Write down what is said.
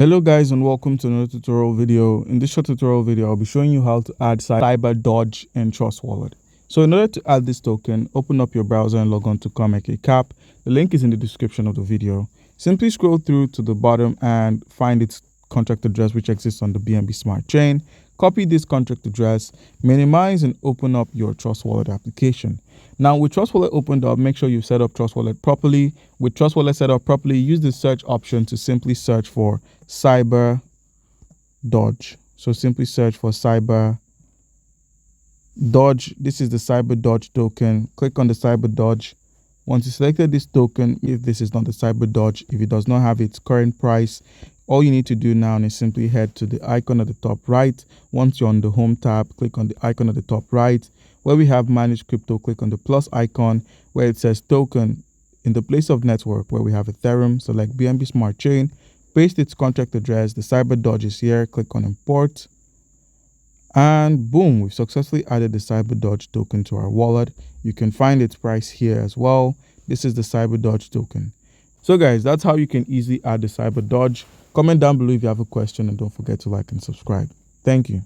Hello guys, and welcome to another tutorial video. In this short tutorial video, I'll be showing you how to add Cyber Doge in Trust Wallet. So in order to add this token, open up your browser and log on to CoinMarketCap. The link is in the description of the video. Simply scroll through to the bottom and find its contract address which exists on the BNB Smart Chain. Copy this contract address, minimize and open up your Trust Wallet application. Now with Trust Wallet opened up, make sure you set up Trust Wallet properly. With Trust Wallet set up properly, use the search option to simply search for Cyber Doge. So simply search for Cyber Doge. This is the Cyber Doge token. Click on the Cyber Doge. Once you selected this token, if this is not the Cyber Doge, if it does not have its current price, all you need to do now is simply head to the icon at the top right. Once you're on the home tab, click on the icon at the top right. Where we have manage crypto, click on the plus icon where it says token. In the place of network where we have Ethereum, select BNB Smart Chain, paste its contract address. The Cyber Doge is here. Click on import. And boom, we've successfully added the Cyber Doge token to our wallet. You can find its price here as well. This is the Cyber Doge token. So guys, that's how you can easily add the Cyber Doge. Comment down below if you have a question and don't forget to like and subscribe. Thank you.